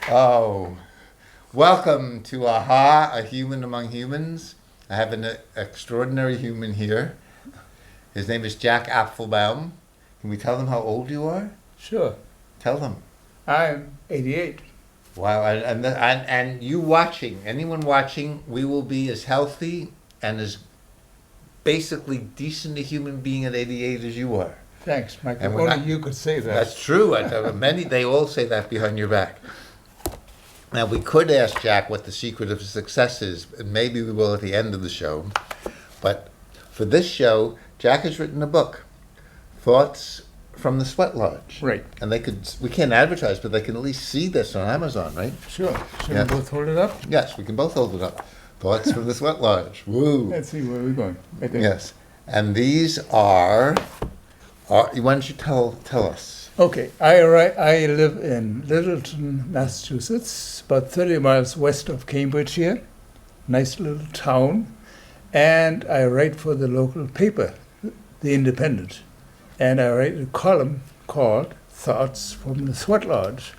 Oh, welcome to AHA, A Human Among Humans. I have an extraordinary human here. His name is Jack Apfelbaum. Can we tell them how old you are? Sure. Tell them. I'm 88. Wow, and you watching, anyone watching, we will be as healthy and as basically decent a human being at 88 as you are. Thanks, Michael. And Only you could say that. That's true. Many, they all say that behind your back. Now, we could ask Jack what the secret of his success is, and maybe we will at the end of the show. But for this show, Jack has written a book, Thoughts from the Sweatlodge. Right. And we can't advertise, but they can at least see this on Amazon, right? Sure. Should Yeah. we both hold it up? Yes, we can both hold it up. Thoughts from the Sweatlodge. Woo. Let's see where we're going. Right there. Yes. And these are why don't you tell us? Okay. I live in Littleton, Massachusetts, about 30 miles west of Cambridge here. Nice little town. And I write for the local paper, The Independent. And I write a column called Thoughts from the Sweatlodge.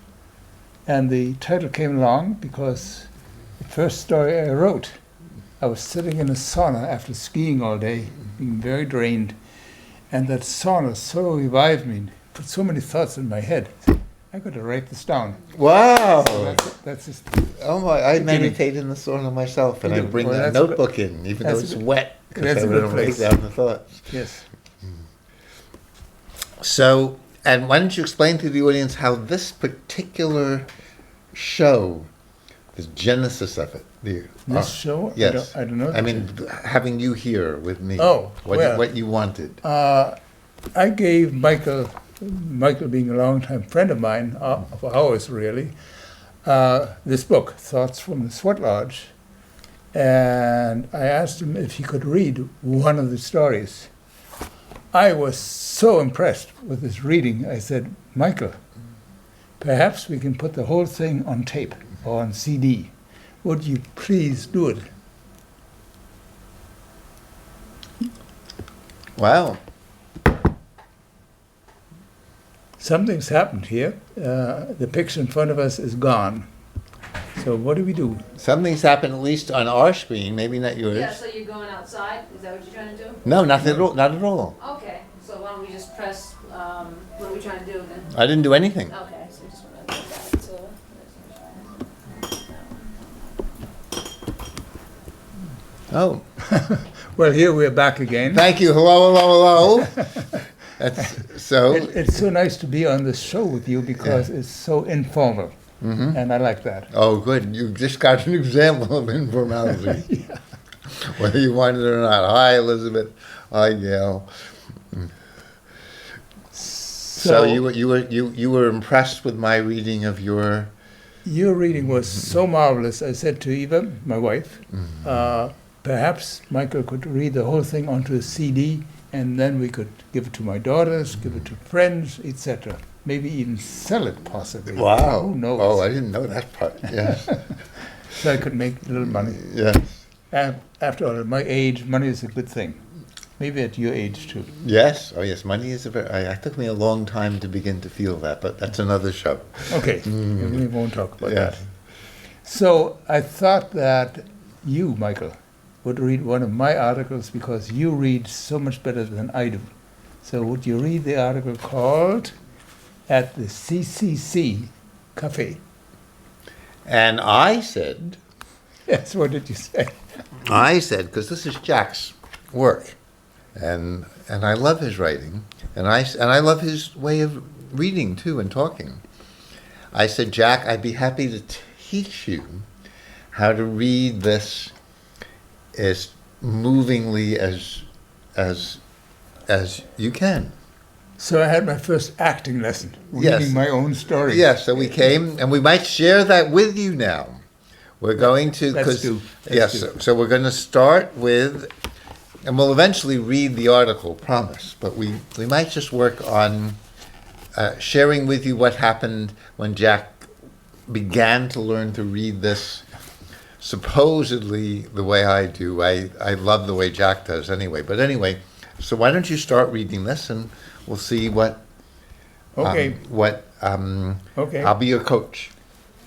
And the title came along because the first story I wrote, I was sitting in a sauna after skiing all day, being very drained. And that sauna so revived me, put so many thoughts in my head. I got to write this down. Wow. So that's just, Oh my! I Beginning. meditate in the sauna myself, and You I do? bring Well, a that's a notebook in, even though that's it's a good- wet, because that's I a good would write place. down the thoughts. yes. So, and why don't you explain to the audience how this particular show, the genesis of it, This show? Yes. I don't know. I mean, having you here with me. Oh, well. what you wanted. I gave Michael being a longtime friend of mine, of ours really, this book, Thoughts from the Sweatlodge. And I asked him if he could read one of the stories. I was so impressed with his reading, I said, Michael, perhaps we can put the whole thing on tape or on CD. Would you please do it? Wow. Something's happened here. The picture in front of us is gone. So what do we do? Something's happened, at least on our screen, maybe not yours. Yeah, so you're going outside? Is that what you're trying to do? No, nothing at all. Not at all. Okay, so why don't we just press, what are we trying to do then? I didn't do anything. Okay, so we just want to go back to. Oh. Well, here we're back again. Thank you. Hello, hello, hello. That's so. It's so nice to be on this show with you because it's so informal. Mhm. And I like that. Oh, good. You just got an example of informality, whether you want it or not. Hi, Elizabeth. Hi, Gail. So you were impressed with my reading of your. Your reading was so marvelous. I said to Eva, my wife, perhaps Michael could read the whole thing onto a CD, and then we could give it to my daughters, give it to friends, etc. Maybe even sell it, possibly. Wow. Who knows? Oh, I didn't know that part. Yes. So I could make a little money. Yes. After all, at my age, money is a good thing. Maybe at your age too. Yes. Oh, yes. Money is a very. It took me a long time to begin to feel that, but that's another show. Okay, we won't talk about Yes. that. So I thought that you, Michael, would read one of my articles because you read so much better than I do. So would you read the article called At the CCC Cafe? And I said, Yes, what did you say? because this is Jack's work, and I love his writing, and I love his way of reading too and talking. I said, Jack, I'd be happy to teach you how to read this as movingly as you can. So I had my first acting lesson, Yes. reading my own story. Yes, so we came, and we might share that with you now. We're going to, Let's do. yes, so we're going to start with, and we'll eventually read the article, promise, but we might just work on sharing with you what happened when Jack began to learn to read this supposedly the way I do. I love the way Jack does anyway. But anyway, so why don't you start reading this and we'll see what. Okay. Okay. Okay. I'll be your coach.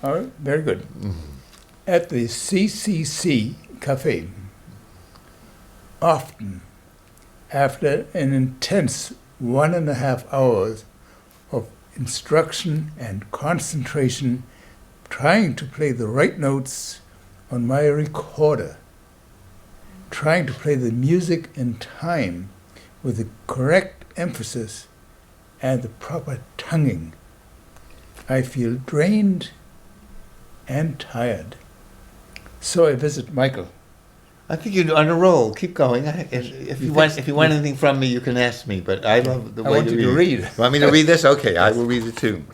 All right, very good. At the CCC Cafe, often after an intense 1.5 hours of instruction and concentration, trying to play the right notes on my recorder, trying to play the music in time with the correct emphasis and the proper tonguing, I feel drained and tired. So I visit Michael. I think you're on a roll. Keep going. If you want anything from me, you can ask me. But I love the I way want you to read. read. You want me to read this? Okay, I will read it too.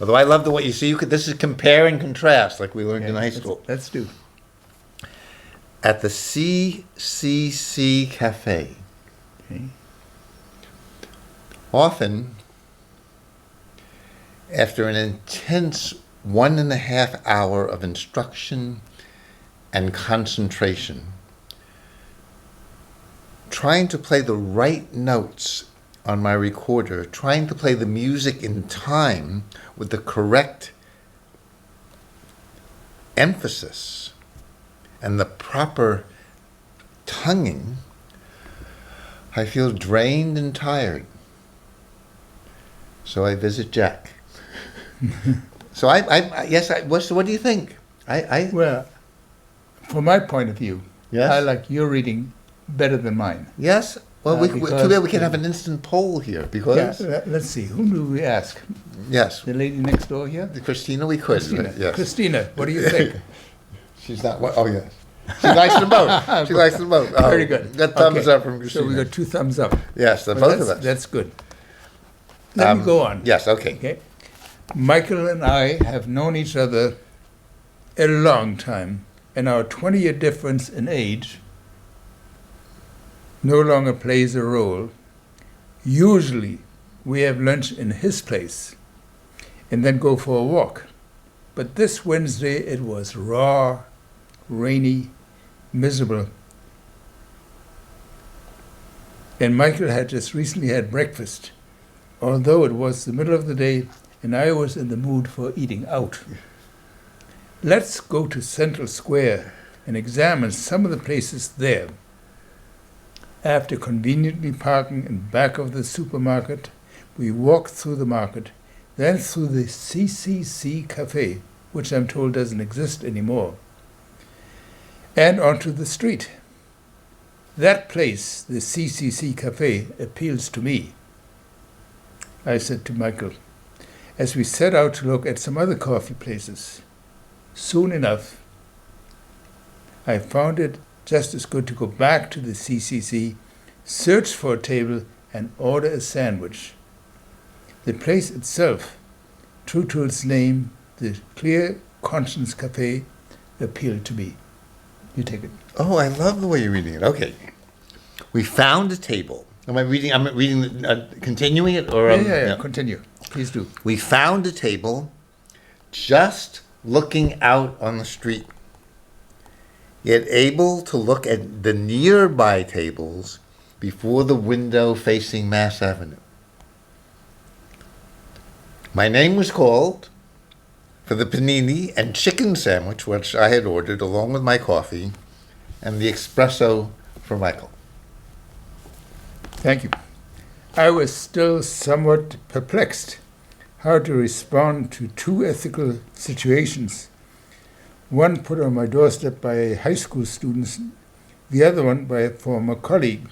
Although I love the way you see. This is compare and contrast, like we learned in high school. Let's do. At the CCC Cafe, Okay. often after an intense 1.5 hour of instruction and concentration, trying to play the right notes on my recorder, trying to play the music in time with the correct emphasis and the proper tonguing, I feel drained and tired. So I visit Jack. So what do you think? Well, from my point of view, Yes? I like your reading better than mine. Yes? Well, Because- too bad we can have an instant poll here, because, Let's see. Whom do we ask? yes, The lady next door here? Christina, we could. Christina. Yes. Christina, what do you think? She's not, oh, yes. She likes them both. She likes them both. Oh, Very good. Got thumbs Okay. up from So Christina. we got 2 thumbs up. Yes, the Well, both of us. That's good. Let me go on. Yes, okay. Okay. Michael and I have known each other a long time, and our 20-year difference in age no longer plays a role. Usually, we have lunch in his place and then go for a walk. But this Wednesday, it was raw, rainy, miserable. And Michael had just recently had breakfast, although it was the middle of the day and I was in the mood for eating out. Let's go to Central Square and examine some of the places there. After conveniently parking in back of the supermarket, we walked through the market, then through the CCC Cafe, which I'm told doesn't exist anymore, and onto the street. That place, the CCC Cafe, appeals to me. I said to Michael, as we set out to look at some other coffee places. Soon enough, I found it just as good to go back to the CCC, search for a table, and order a sandwich. The place itself, true to its name, the Clear Conscience Cafe, appealed to me. You take it. Oh, I love the way you're reading it. Okay. We found a table. I'm reading, continuing it? Or Yeah. Continue. Please do. We found a table just looking out on the street, yet able to look at the nearby tables before the window facing Mass Avenue. My name was called for the panini and chicken sandwich, which I had ordered along with my coffee, and the espresso for Michael. Thank you. I was still somewhat perplexed how to respond to 2 ethical situations. One put on my doorstep by a high school student, the other one by a former colleague.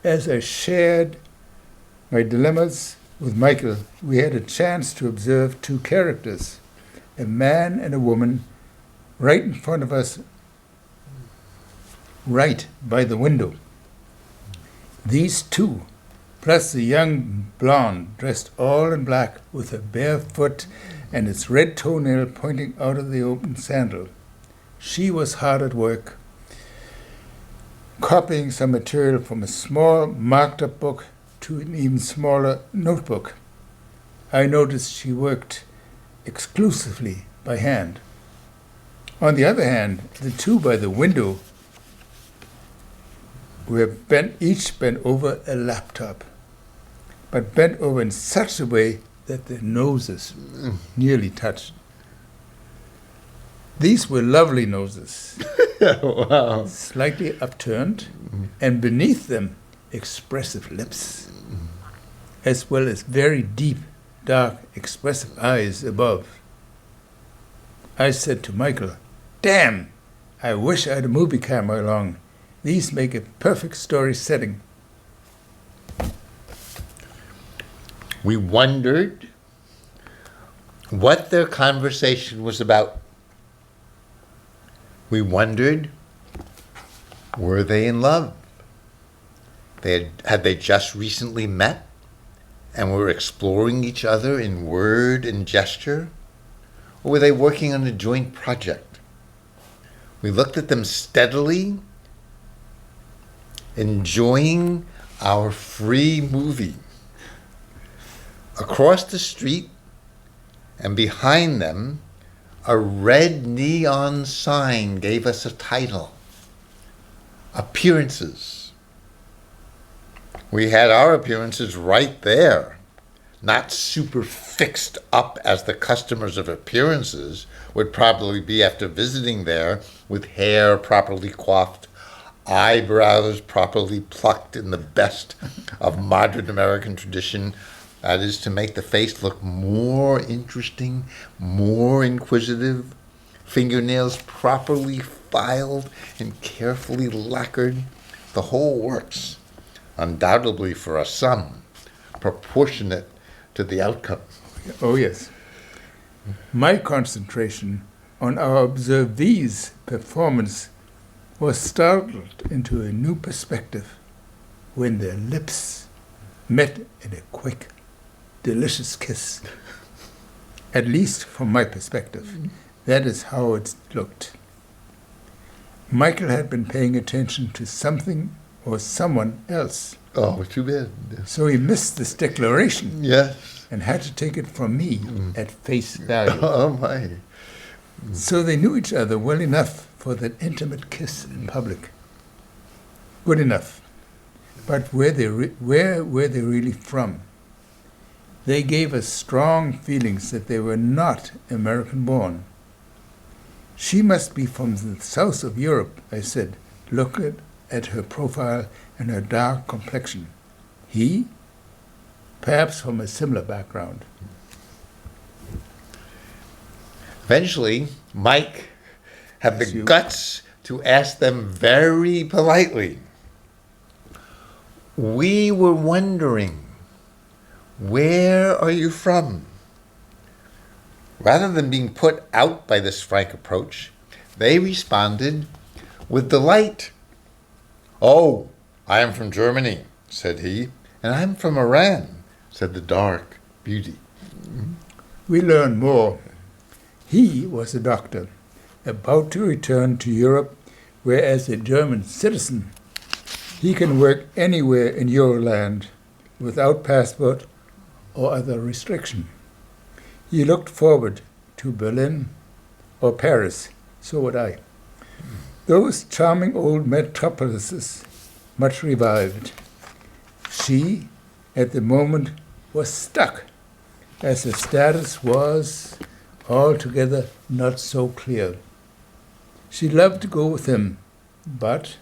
As I shared my dilemmas with Michael, we had a chance to observe 2 characters, a man and a woman, right in front of us, right by the window. These 2, plus the young blonde dressed all in black with a bare foot and its red toenail pointing out of the open sandal. She was hard at work, copying some material from a small marked-up book to an even smaller notebook. I noticed she worked exclusively by hand. On the other hand, the 2 by the window were each bent over a laptop, but bent over in such a way that their noses nearly touched. These were lovely noses, Wow. slightly upturned, and beneath them, expressive lips, as well as very deep, dark, expressive eyes above. I said to Michael, "Damn, I wish I had a movie camera along. These make a perfect story setting." We wondered what their conversation was about. We wondered, were they in love? Had they just recently met and were exploring each other in word and gesture? Or were they working on a joint project? We looked at them steadily, enjoying our free movie. Across the street and behind them, a red neon sign gave us a title, Appearances. We had our appearances right there, not super fixed up as the customers of appearances would probably be after visiting there, with hair properly coiffed, eyebrows properly plucked in the best of modern American tradition. That is to make the face look more interesting, more inquisitive, fingernails properly filed and carefully lacquered. The whole works, undoubtedly for a sum proportionate to the outcome. Oh, yes. My concentration on our observees' performance was startled into a new perspective when their lips met in a quick, delicious kiss. At least from my perspective, that is how it looked. Michael had been paying attention to something or someone else, Oh, too bad. so he missed this declaration Yes. and had to take it from me at face value. Oh, my. So they knew each other well enough for that intimate kiss in public. Good enough. But where were they really from? They gave us strong feelings that they were not American-born. She must be from the south of Europe, I said, looking at her profile and her dark complexion. He? Perhaps from a similar background. Eventually, Mike had Yes, the you. guts to ask them very politely. We were wondering, where are you from? Rather than being put out by this frank approach, they responded with delight. Oh, I am from Germany, said he, and I'm from Iran, said the dark beauty. We learned more. He was a doctor, about to return to Europe, where as a German citizen, he can work anywhere in Euroland without passport or other restriction. He looked forward to Berlin or Paris, so would I. Those charming old metropolises, much revived. She, at the moment, was stuck, as her status was altogether not so clear. She loved to go with him, but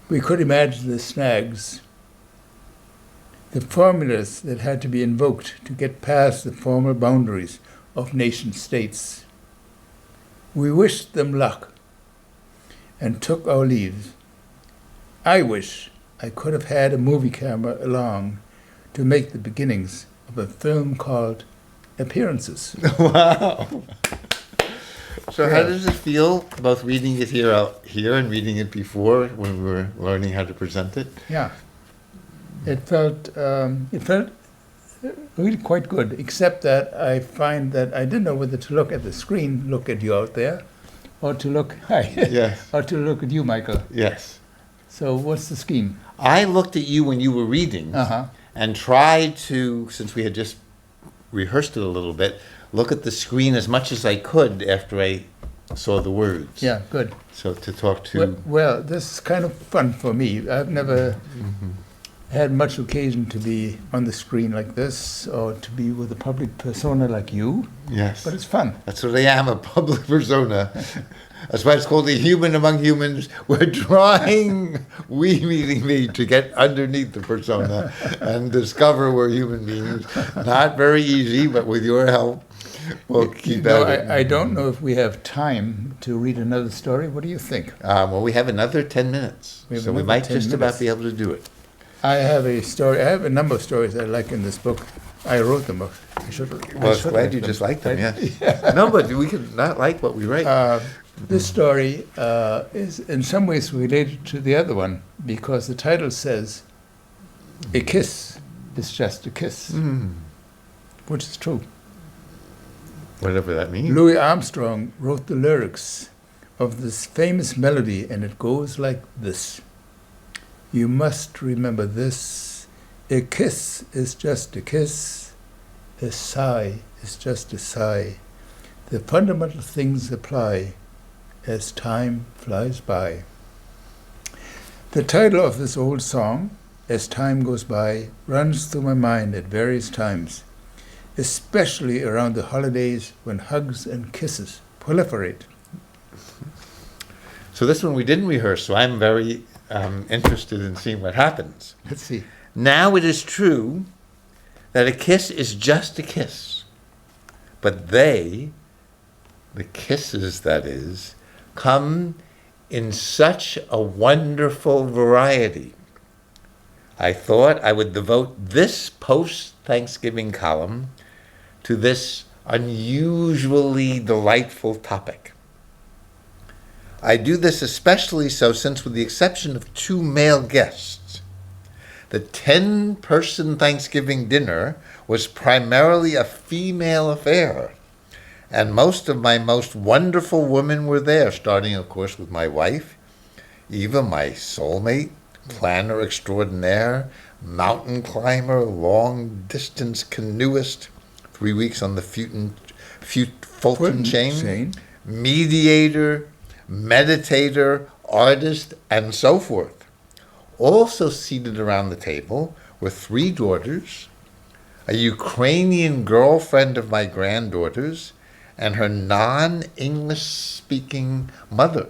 we could imagine the snags, the formulas that had to be invoked to get past the formal boundaries of nation-states. We wished them luck and took our leave. I wish I could have had a movie camera along to make the beginnings of a film called Appearances. Wow. So how Yeah. does it feel, both reading it here and reading it before when we were learning how to present it? Yeah, it felt really quite good. Except that I find that I didn't know whether to look at the screen, look at you out there, or to look Yes. or to look at you, Michael. Yes. So what's the scheme? I looked at you when you were reading and tried to, since we had just rehearsed it a little bit, look at the screen as much as I could after I saw the words. Yeah, good. So to talk to... Well, this is kind of fun for me. I've never had much occasion to be on the screen like this or to be with a public persona like you, Yes. but it's fun. That's what I am, a public persona. That's why it's called a human among humans. We're trying, we meaning me, to get underneath the persona and discover we're human beings. Not very easy, but with your help, we'll keep No, at it. I don't know if we have time to read another story. What do you think? Well, we have another 10 minutes, We have so we another might 10 just minutes. about be able to do it. I have a story. I have a number of stories I like in this book. I wrote them. I should Well, I'm glad you just like them, yeah. No, but we can not like what we write. This story is in some ways related to the other one because the title says, "A kiss is just a kiss," which is true. Whatever that means. Louis Armstrong wrote the lyrics of this famous melody, and it goes like this. You must remember this. A kiss is just a kiss. A sigh is just a sigh. The fundamental things apply as time flies by. The title of this old song, As Time Goes By, runs through my mind at various times, especially around the holidays when hugs and kisses proliferate. So this one we didn't rehearse, so I'm very interested in seeing what happens. Let's see. Now it is true that a kiss is just a kiss, but they, the kisses that is, come in such a wonderful variety. I thought I would devote this post-Thanksgiving column to this unusually delightful topic. I do this especially so since, with the exception of 2 male guests, the 10-person Thanksgiving dinner was primarily a female affair, and most of my most wonderful women were there, starting, of course, with my wife, Eva, my soulmate, planner extraordinaire, mountain climber, long-distance canoeist, 3 weeks on the Fulton chain, mediator, meditator, artist, and so forth. Also seated around the table were 3 daughters, a Ukrainian girlfriend of my granddaughter's, and her non-English speaking mother.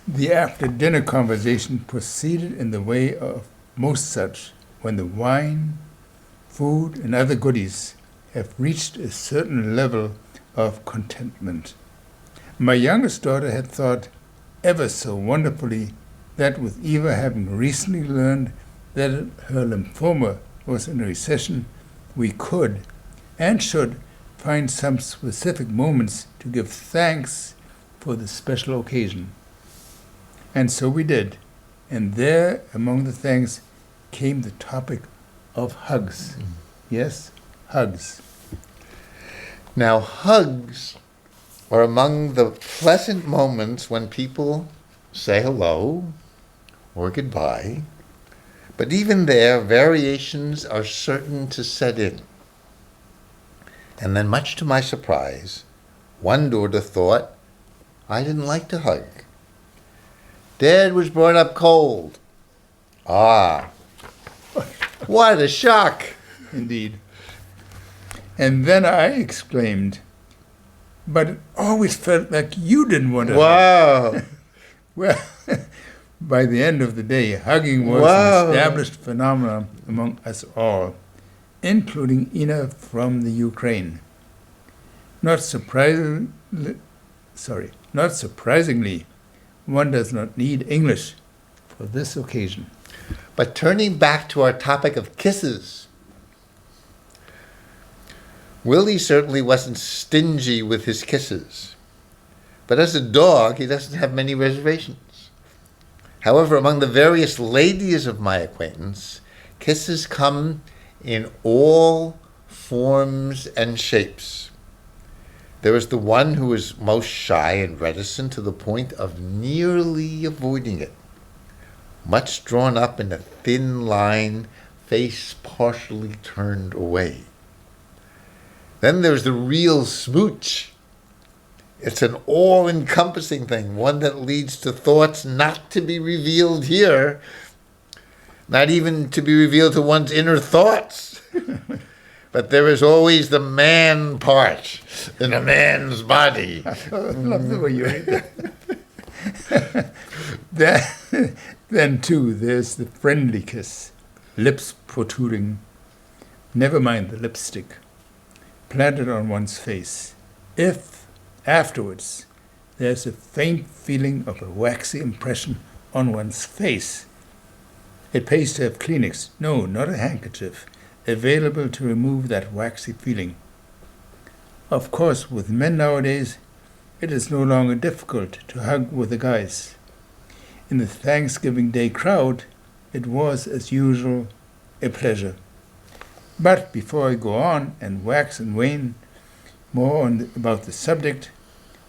The after-dinner conversation proceeded in the way of most such, when the wine, food, and other goodies have reached a certain level of contentment. My youngest daughter had thought ever so wonderfully that with Eva having recently learned that her lymphoma was in a recession, we could and should find some specific moments to give thanks for the special occasion. And so we did. And there, among the thanks, came the topic of hugs. Yes, hugs. Now, hugs are among the pleasant moments when people say hello or goodbye, but even there, variations are certain to set in. And then, much to my surprise, one daughter thought I didn't like to hug. Dad was brought up cold. Ah, what a shock! Indeed. And then I exclaimed, but it always felt like you didn't want to hug. Wow! Well, by the end of the day, hugging was Wow. an established phenomenon among us all, including Ina from the Ukraine. Not surprisingly, one does not need English for this occasion. But turning back to our topic of kisses, Willie certainly wasn't stingy with his kisses. But as a dog, he doesn't have many reservations. However, among the various ladies of my acquaintance, kisses come in all forms and shapes. There is the one who is most shy and reticent to the point of nearly avoiding it, much drawn up in a thin line, face partially turned away. Then there's the real smooch. It's an all-encompassing thing, one that leads to thoughts not to be revealed here. not even to be revealed to one's inner thoughts. But there is always the man part in a man's body. I love the way you read that. Then, too, there's the friendly kiss, lips protruding. Never mind the lipstick, planted on one's face. If, afterwards, there's a faint feeling of a waxy impression on one's face, it pays to have Kleenex, no, not a handkerchief, available to remove that waxy feeling. Of course, with men nowadays, it is no longer difficult to hug with the guys. In the Thanksgiving Day crowd, it was, as usual, a pleasure. But before I go on and wax and wane more about the subject,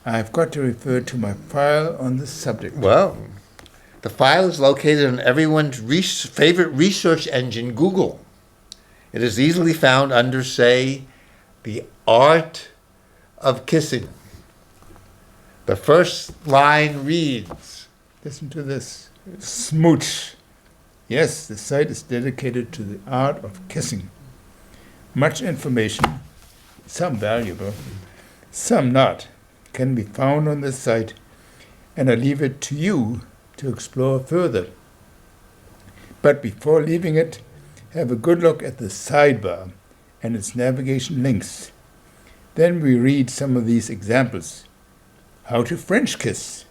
I have got to refer to my file on the subject. Well, the file is located on everyone's favorite research engine, Google. It is easily found under, say, the art of kissing. The first line reads, Listen to this. Smooch. Yes, the site is dedicated to the art of kissing. Much information, some valuable, some not, can be found on this site, and I leave it to you to explore further. But before leaving it, have a good look at the sidebar and its navigation links. Then we read some of these examples. How to French kiss.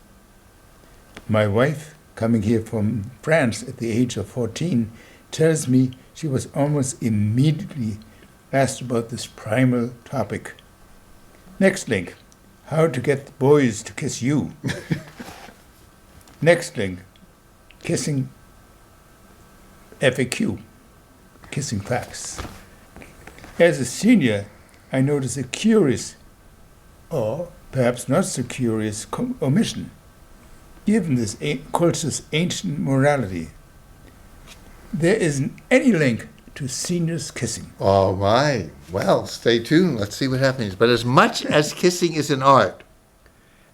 My wife, coming here from France at the age of 14, tells me she was almost immediately asked about this primal topic. Next link. How to get the boys to kiss you. Next link. Kissing FAQ. Kissing facts. As a senior, I notice a curious, or perhaps not so curious, omission, given this culture's ancient morality. There isn't any link to seniors kissing. oh my, well, stay tuned. Let's see what happens. But as much as kissing is an art,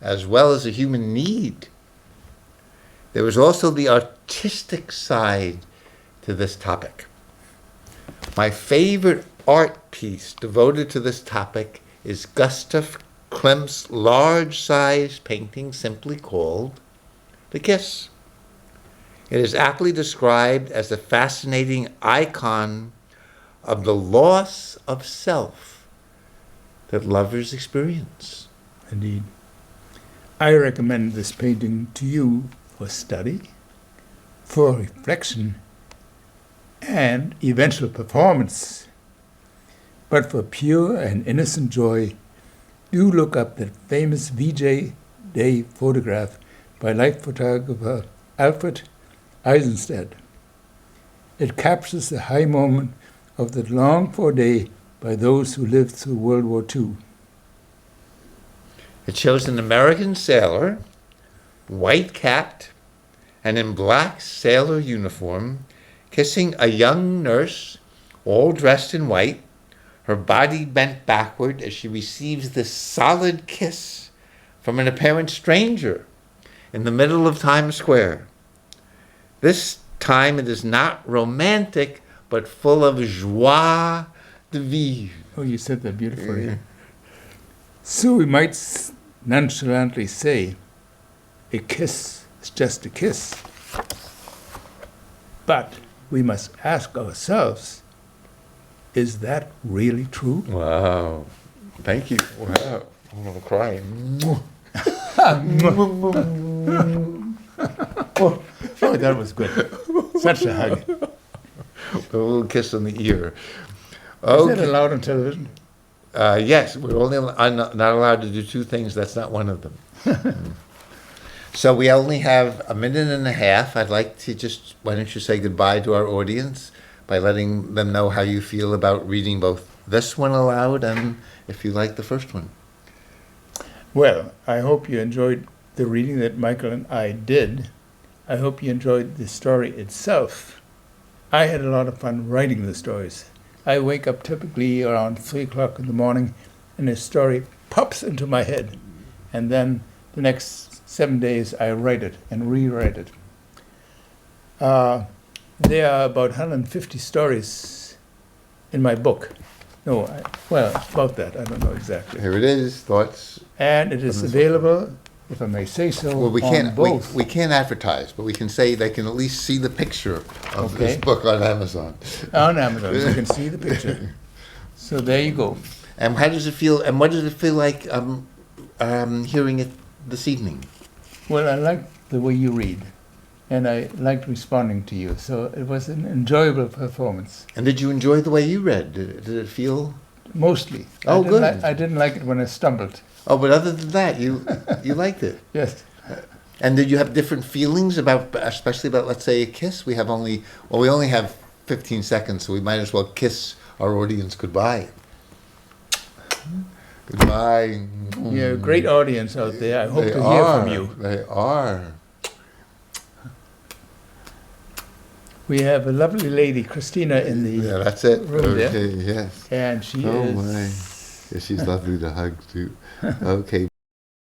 as well as a human need, there is also the artistic side to this topic. My favorite art piece devoted to this topic is Gustav Klimt's large-size painting simply called The Kiss. It is aptly described as a fascinating icon of the loss of self that lovers experience. Indeed. I recommend this painting to you for study, for reflection, and eventual performance. But for pure and innocent joy, do look up that famous VJ Day photograph by life photographer Alfred Eisenstadt. It captures the high moment of that longed-for day by those who lived through World War II. It shows an American sailor, white-capped and in black sailor uniform, kissing a young nurse, all dressed in white, her body bent backward as she receives this solid kiss from an apparent stranger in the middle of Times Square. This time it is not romantic, but full of joie de vivre. Oh, you said that beautifully. Yeah. So we might nonchalantly say, a kiss is just a kiss. But we must ask ourselves, is that really true? Wow. Thank you. Wow. I'm going to cry. Oh, that was good. Such a hug. A little kiss on the ear. Is that allowed on television? Yes, we're only not allowed to do two things. That's not one of them. So we only have a minute and a half. I'd like to just, why don't you say goodbye to our audience by letting them know how you feel about reading both this one aloud and if you like the first one. Well, I hope you enjoyed the reading that Michael and I did. I hope you enjoyed the story itself. I had a lot of fun writing the stories. I wake up typically around 3 o'clock in the morning and a story pops into my head. And then the next 7 days I write it and rewrite it. There are about 150 stories in my book. No, well, about that, I don't know exactly. Here it is, thoughts. And it is available, if I may say so, Well, we on can't, both. we can't advertise, but we can say they can at least see the picture of this Okay. book on Amazon. On Amazon, you can see the picture. So there you go. And how does it feel, and what does it feel like hearing it this evening? Well, I like the way you read, and I liked responding to you. So it was an enjoyable performance, And did you enjoy the way you read? Did it feel? mostly. Oh, good. I didn't like it when I stumbled. Oh, but other than that, you liked it. Yes. And did you have different feelings about, especially about, let's say, a kiss? We only have 15 seconds, so we might as well kiss our audience goodbye. Goodbye. You're a great audience out there. I hope They to hear are. from you. They are. We have a lovely lady, Christina, in the Yeah, that's it. room there. Okay, yes. and she Oh is. my. Yeah, she's lovely to hug too. Okay.